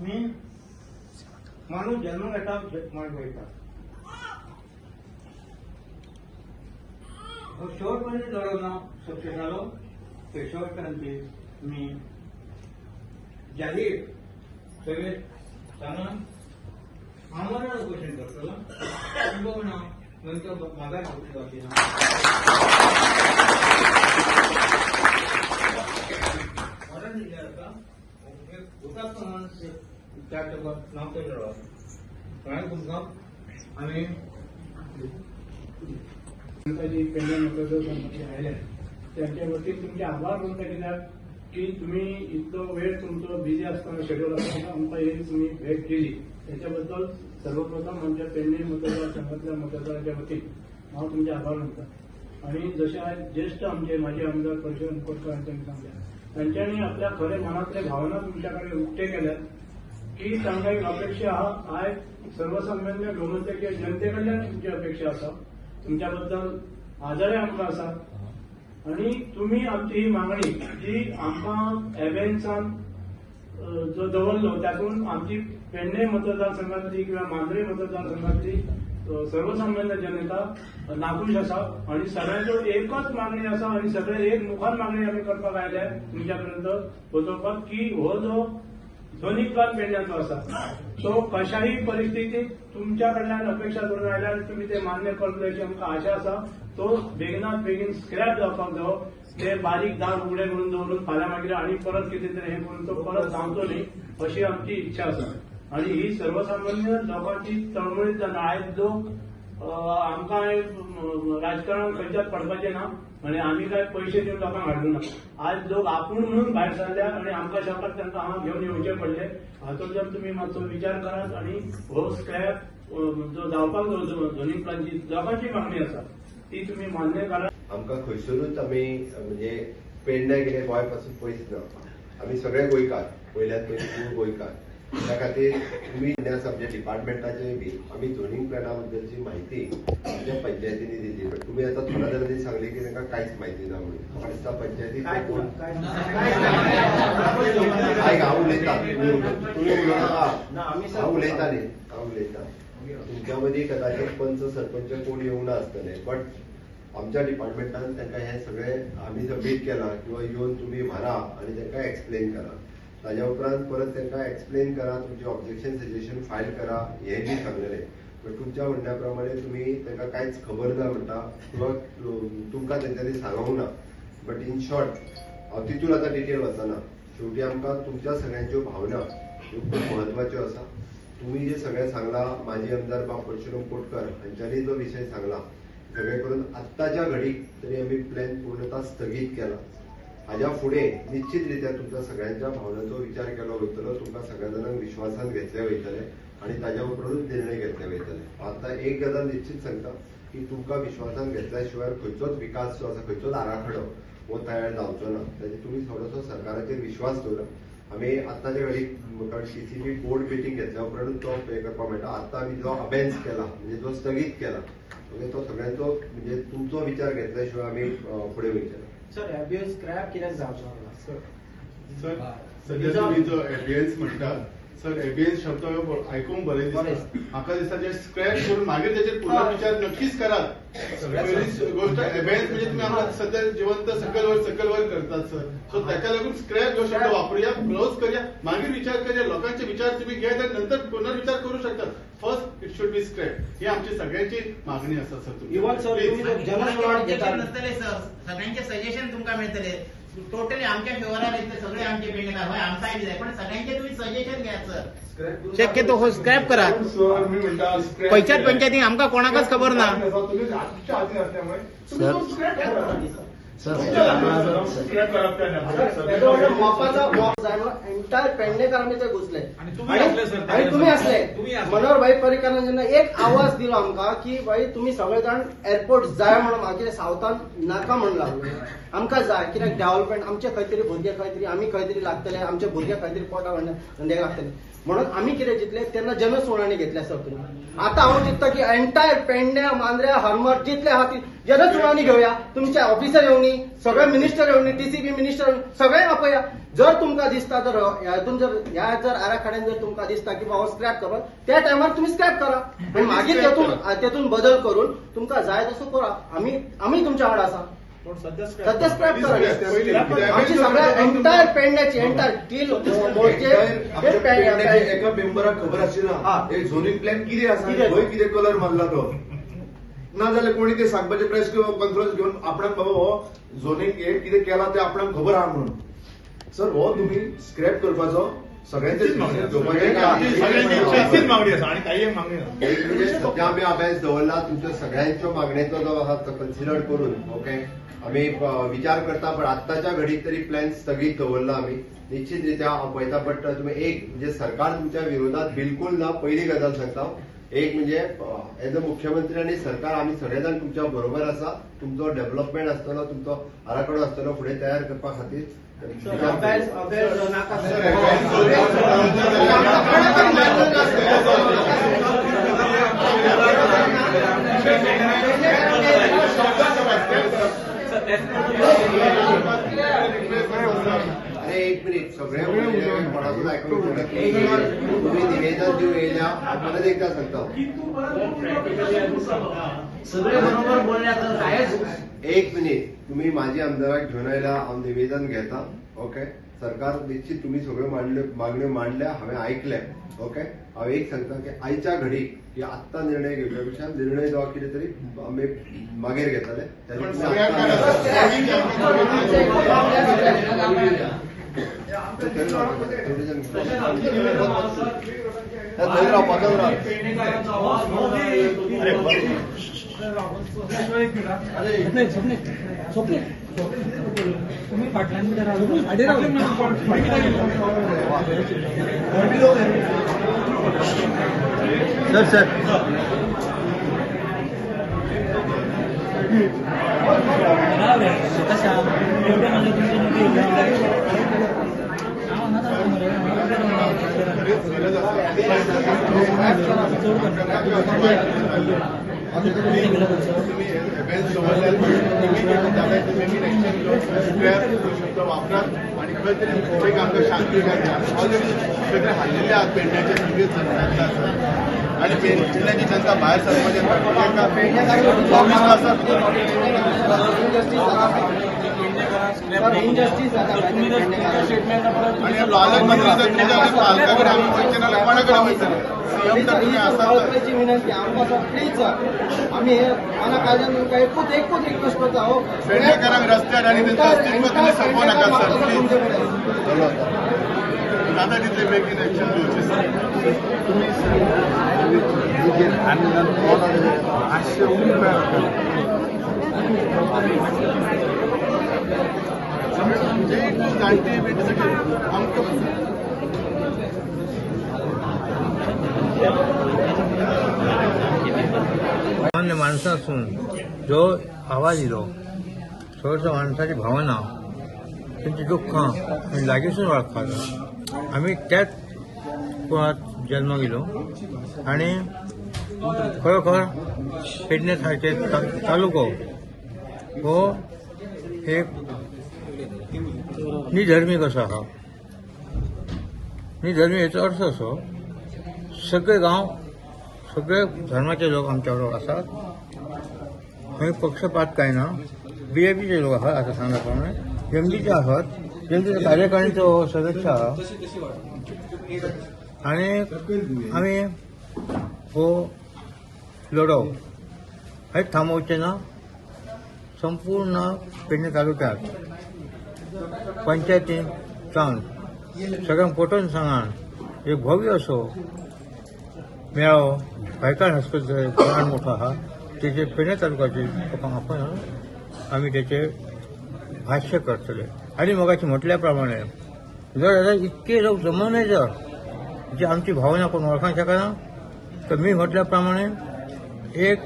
मी माणूस जन्म घेता माण वयता शेवटपर्यंत लढवणं सक्सेस झालो ते शेवटपर्यंत मी जाहीर सगळे सांगून आम्हाला क्वेश्चन करतो नंतर माझा मला जिल्ह्याचा हुतात्मा माणूस त्या टप्प्यात नाव केलं काय तुमचा आणि पेंडे मतदारसंघाचे आले त्यांच्या वतीन तुमचे आभार म्हणता कित्याक की तुम्ही इतको वेळ तुमचं बिझी असताना शेड्यूल असताना आमकां ही तुम्ही भेट केली त्याच्याबद्दल सर्वप्रथम आमच्या पेडणे मतदारसंघातल्या मतदाराच्या वतीन हांव तुमचे आभार मानता आणि जसे आज ज्येष्ठ आमचे माजी आमदार परशुराम कोटकर हांच्यांनी सांगल्या तांच्यांनी आपल्या खरे मनातले भावना तुमच्याकडे उक्ते केल्यात की तांकां एक अपेक्षा आहा आयज सर्वसामान्य गोमंतकीय जनते कडल्यान तुमची अपेक्षा आसा तुमच्याबद्दल आदरय आमकां आसा आणि तुम्ही आमची ही मागणी जी आमकां एबेन्सान जो दवरलो तातूंत आमची पेडणे मतदारसंघातली किंवा मांद्रे मतदारसंघातली सर्वसामान्य जनता नाखूश आसा आणि सगळ्यांच्यो एकच मागणी आसा आणि सगळे एक मुखार मागणी आमी करपाक आयल्या तुमच्या पर्यंत पोचोवपाक की हो जो दोन्ही प्लॅन पेडण्याचो आसा तो कशाही परिस्थितीत तुमच्या कडल्यान अपेक्षा करून आयल्या आणि तुम्ही ते मान्य करतले अशी आमकां आशा आसा तो बेगिनात बेगीन स्क्रॅप जावपाक जावो ते बारीक दाग उघडे करून दवरून फाल्यां मागीर आणि परत कितें तरी हे करून तो परत जावचो न्ही अशी आमची इच्छा आसा आणि ही सर्वसामान्य लोकांची तळमळीत जाता आयज लोक आमकां राजकारणात खंयच्याच पडपाचें ना आणि आमी काय पयशे दिवन लोकांक हाडूं ना आज लोक आपूण म्हणून भायर सरल्या आणि आमकां शापाक तांकां हांगा घेवन येवचें पडलें हाचो जर तुमी मातसो विचार करात आणि हो स्क्रॅप जो जावपाक जाय दोनी प्लांची लोकांची मागणी आसा ती तुम्ही मान्य करात आमकां खंयसरूच आमी म्हणजे पेडणे कितें गोंय पासून पयस ना आमी सगळे गोंयकार पयल्यात पयलीं गोंयकार त्या खातीर तुमी आसा आमच्या डिपार्टमेंटाचे बी आमी झोनिंग प्लॅना बद्दलची म्हायती आमच्या पंचायतींनी दिली पण तुम्ही आता थोड्या जाणांनी सांगले की तांकां कांयच म्हायती ना म्हणून म्हाका दिसता पंचायतीक हांव उलयतां तुमी उलोवनाका हांव उलयतां न्ही हांव उलयतां तुमच्या मदीं कदाचित पंच सरपंच कोण येवंक ना आसतले बट आमच्या डिपार्टमेंटान तांकां हे सगळे आमी सबमीट केलां किंवा येवन तुमी व्हरा आनी तांकां एक्सप्लेन करा ताज्या उपरांत परत तांकां एक्सप्लेन करा तुमचे ऑब्जेक्शन सजेशन फायल करा हे बी सांगलेले पण तुमच्या म्हणण्या प्रमाणे तुमी तांकां कांयच खबर ना म्हणटा किंवा तुमकां तेंच्यांनी सांगूंक ना बट इन शॉर्ट हांव तितून आतां डिटेल वचना शेवटी आमकां तुमच्या सगळ्यांच्यो भावना ह्यो खूब म्हत्वाच्यो आसा तुम्ही जे सगळे सांगला माजी आमदार बा परशुराम कोटकर हांच्यांनी जो विशय सांगला सगळे करून आत्ताच्या घडीक तरी आमी प्लॅन पूर्णतः स्थगीत केला हाज्या फुडें निश्चित रित्या तुमच्या सगळ्यांच्या भावनांचो विचार केलो वयतलो तुमकां सगळ्या जाणांक विश्वासान घेतले वयतले आनी ताज्या उपरांतूच निर्णय घेतले वयतले आतां एक गजाल निश्चित सांगता की तुमकां विश्वासान घेतल्या शिवाय खंयचोच विकास जो आसा खंयचोच आराखडो हो तयार जावचो ना ताजे तुमी थोडोसो सरकाराचेर विश्वास दवरा आमी आतांच्या घडीक टीसीबी बोर्ड मिटींग घेतल्या उपरांत तो पे करपाक मेळटा आतां आमी जो अबेन्स केला म्हणजे जो स्थगीत केला तो सगळ्यांचो म्हणजे तुमचो विचार घेतल्या शिवाय आमी फुडें वयचे ना सर एबीएस स्क्रॅप कित्याक जावचो ना सर सध्या तुम्ही जो एबीएस म्हणटा सर एबीएस शब्द आयकूंक बरें दिसता म्हाका दिसता जे स्क्रॅप करून मागीर तेचेर पुनर्विचार नक्कीच करात पहिली गोष्ट एबीएस म्हणजे तुम्ही आम्हाला सध्या जिवंत सकल वर करतात सर सो त्याच्या लागून स्क्रॅप जो शब्द वापरूया क्लोज करूया मागीर विचार करूया लोकांचे विचार तुम्ही घ्या आणि नंतर पुनर्विचार करू शकतात first it should be scrap ही आमची सगळ्यांची मागणी आसा सर तुम्ही सगळ्यांचे सजेशन तुमका मिळतले टोटली आमच्या फेवरार येते सगळे आमचे पेंडेकार होय आमचा आयडी जाय पण सगळ्यांचे तुम्ही सजेशन घ्या सर शक्यतो हो स्क्रॅप करा पैशात पंचायती आमका कोणाकच खबर ना एंटायर पेडणेकार आमी थंय घुसले आणि तुम्ही असले मनोहर भाई पर्रीकारान जेन्ना एक आवाज दिलो आमकां की भाई तुम्ही सगळे जाण एअरपोर्ट जाय म्हणून मागीर सावथान नाका म्हणून लागले आमकां जाय कित्याक डेव्हलपमेंट आमचे खंय तरी भुरगे खंय तरी आमी खंय तरी लागतले आमचे भुरगे खंय तरी पोटा धंद्याक लागतले म्हणून आम्ही कितें जितले तेन्ना जनसुनावणी घेतल्या सर तुम्ही आता हांव चिंतता की एंटायर पेडण्या मांद्र्या हरमर जितले आहा ती जनसुनावणी घेवया तुमचे ऑफिसर येवनी सगळे मिनिस्टर येवनी टीसीबी मिनिस्टर सगळ्यांक आपया जर तुमका दिसता तर यातून जर आराखड्यान जर तुमका दिसता की बाबा स्क्रॅप करवा त्या टायमार तुम्ही स्क्रॅप करा पण मागीर तेतून बदल करून तुमका जाय तसो करा. आम्ही तुमच्या वांगडा आसा. सध्या स्क्रॅप करा. आमची सगळ्या एंटायर पेडण्याची एंटायर किल एका मेंबराक खबर आशिना एक झोनिंग प्लॅन कितें आसा खंय कितें कलर मारला तो ना जाल्यार कोणी ते सांगपाचे प्रेस कॉन्फरन्स घेवन आपणाक बाबा हो झोनिंग हे कितें केला ते आपणाक खबर आहा म्हणून. सर हो तुम्ही स्क्रॅप करपाचो सगळ्यांचेच मागणी आसा आणि काही एक मागणी ना. एक म्हणजे सध्या आम्ही अभ्यास दवरला तुमच्या सगळ्यांच्या मागणेचो जो आहा तो कन्सिडर करून ओके आम्ही विचार करता पण आत्ताच्या घडीत तरी प्लॅन स्थगीत दवरला आम्ही. निश्चितरित्या पळयता पडटा तुम्ही एक म्हणजे सरकार तुमच्या विरोधात बिलकुल ना. पहिली गजाल सांगता एक म्हणजे एज अ मुख्यमंत्री आणि सरकार आम्ही सगळेजण तुमच्या बरोबर आसा. तुमचो डेव्हलपमेंट आसतलो तुमचो आराखडो आसतलो फुडें तयार करपा खातीर. अरे एक मिनिट सगळे कोणातून ऐकून तुम्ही निवेदन देऊ येयल्या आपल्याला एकदा सांगता सगळे बरोबर बोलण्यात कायच. एक मिनिट तुम्ही माझी आमदाराक घेऊन आयला हांव निवेदन घेता ओके. सरकार निश्चित तुम्ही सगळ्यो मागण्यो मांडल्या हांवें ऐकल्या ओके. हांव एक सांगता की आयच्या घडीक की आत्ता निर्णय घेवच्या पेक्षा निर्णय जो कितें तरी आमी मागीर घेतले सर वापरात आणि खंय तरी एक आमकां शांती ऑलरेडी सगळे हाल्लेले आहात पेडण्याचे सगळे जनता आणि पेडण्याची जनता भायर सरपाचे आणि पालकमंत्री जर तुमच्या पालकाकडे आम्ही वचनाला कोणाकडे वयतले सीएम तर तुम्ही आसा विनंती आमकां प्लीज आम्ही मला कायद्यान एकूच रिक्वेस्ट करता हो पेडणेकरांक रस्त्यार आणि त्यांचं अस्तित्व तुम्ही सोपवू नका सर प्लीज. जाता तितले बेगीन एक्शन घेवची सर. जाणटी बेटी सगळी आमकां सामान्य माणसं असून जो आवाज दिलो सर्व माणसाची भावना त्यांची दुःखां आमी लागींसून वळखतात. आम्ही त्याच कुळात जन्म गेलो आणि खरोखर पेडणे सारखे तालुको हो एक निधर्मी कसो आहा. निधर्मी हेचो अर्थ असो सगळे गांव सगळे धर्माचे लोक आमच्या बरोबर आसात. खंय पक्षपात काय ना. बीजेपीचे लोक आहात आता सांगल्या प्रमाणे एमडीचे आहात. एमडीच्या कार्यकारिणीचो सदस्य आहा आणि आम्ही हो लढो हेच थांबवचे ना. संपूर्ण पेडणे तालुक्यात पंचायतीन जावन सगळ्यांक पटोवन सांगान एक भव्य असो मेळावो भायकार हॉस्पिटल फार मोठो आहा तेजे पेडणे तालुक्याचे लोकांक आपण आम्ही त्याचे भाष्य करतले. आणि मगाशी म्हटल्या प्रमाणे जर इतके लोक जमवणे जर जी आमची भावना कोण ओळखांक शकना तर मी म्हटल्याप्रमाणे एक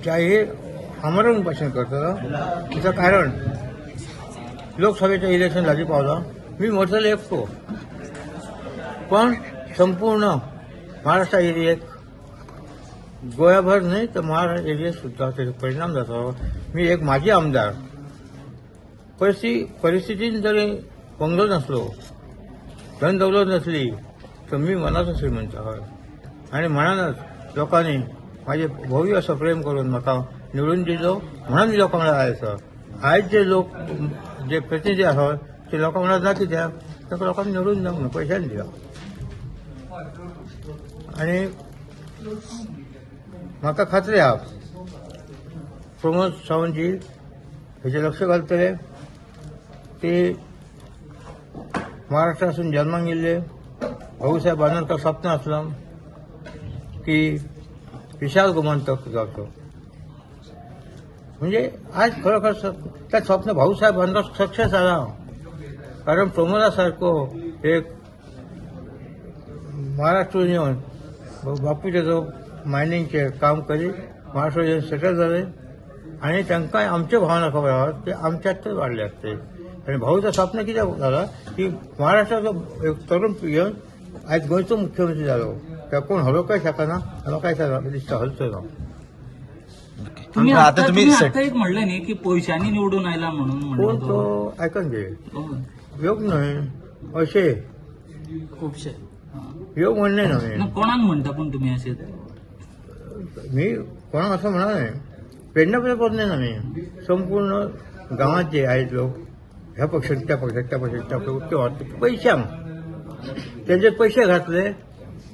जाहीर आमरण भाषण करतलो. त्याचं कारण लोकसभेचं इलेक्शन लागीं पावला. मी म्हटलेलं एकटो पण संपूर्ण महाराष्ट्र एरियेक गोयाभर न्हय तर महाराष्ट्र एरियेत सुद्धा त्याचा परिणाम जातो. मी एक माजी आमदार परिस्थितीन जरी बंगलो नसलो, धन दौलत नसली तर मी मनाचो श्रीमंत हय. आणि म्हणूनच लोकांनी माझे भव्य असं प्रेम करून म्हाका निवडून दिलो, म्हणून मी लोकां वांगडा आयसो. आयज जे लोक जे प्रतिनिधी आसात ते लोकां वांगडा ना कित्याक ताका लोकांनी निवडून दिवंक ना, पयशांनी दिला. आणि म्हाका खात्री आहा प्रमोद सावंतजी हेचे लक्ष घालतले. ते महाराष्ट्रासून जन्माक गेल्ले. भाऊसाहेब बांदोडकर स्वप्न आसलं की विशाल गोमंतक जावचो. म्हणजे आज खरोखर त्या स्वप्न भाऊसाहेब बांदोडकर सक्सेस जाला. कारण प्रमोदा सारको एक महाराष्ट्र येवन बापूचे जो मायनिंगचे काम करी महाराष्ट्र येवन सेटल जाले. आणि तांकां आमच्यो भावना खबर आहात ते आमच्यात वाडले असते. आणि भाऊचं स्वप्न कित्याक झालं की महाराष्ट्राचो एक तरुण येवन आज गोंयचो मुख्यमंत्री जालो. त्या कोण हलोवंकय शकना, म्हाका दिसता हलचो ना. तुम्ही आता आता तुम्ही तुम्ही आता एक म्हणलं नाही की पैशांनी निवडून आयला म्हणून कोण म्हणलं तो आयकन घे. हो. योग न्हय अशें खुबशे योग म्हणणे न्हय. ना कोणाक म्हणता पण तुम्ही असे मी कोणाक असं म्हणा नाही. पेडण्यापर्यंत पोचले ना मी. संपूर्ण गावात जे आहेत लोक ह्या पक्षात त्या पक्षात त्या पक्षात त्या पक्षात पैशांक त्यांचे पैसे घातले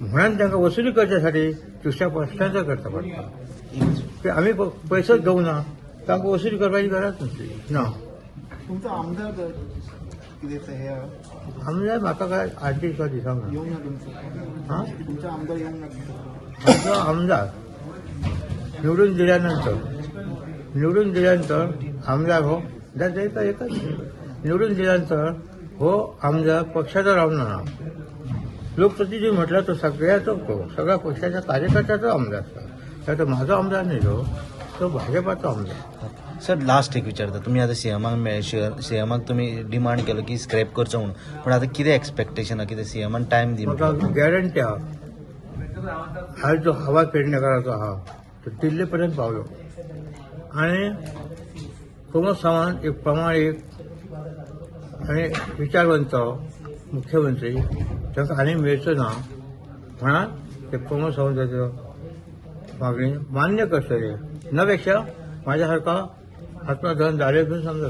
म्हणून त्यांना वसुली करण्यासाठी दुसऱ्या पक्षांचा करता पडटा. की आम्ही पैसेच घेऊ ना तांकां वसुली करपाची गरज नसली ना. तुमचा आमदार कितें हे आमदार म्हाका काय आर्टिस्ट का दिसांक ना. येऊन ना तुमचं हां तुमचा आमदार येऊन ना आमचो आमदार निवडून दिल्यानंतर आमदार हो जाता एकच निवडून दिल्यानंतर हो आमदार पक्षाचा रावना ना. लोकप्रतिनिधी म्हटलं तर सगळ्याचो तो सगळ्या पक्षाच्या कार्यकर्त्याचो आमदार असता. तर तो माझा आमदार नाही तो भाजपाचो आमदार. सर लास्ट एक विचारता तुम्ही आता सीएमाक तुम्ही डिमांड केलो की स्क्रॅप करचो म्हणून पण आता कितें एक्सपेक्टेशन कितें सीएमान टायम दी म्हाका गॅरंटी आहा आज जो हवा पेडणेकाराचो आहा तो दिल्ले पर्यंत पावलो. आणि प्रमोद सावंत एक प्रामाणीक आणि विचारवंत मुख्यमंत्री तांकां आनी मेळचो ना म्हणून ते प्रमोद सावंताच्यो मागणी मान्य करतले. नपेक्षा माझ्या सारका आत्मधन झाले म्हणून समजा.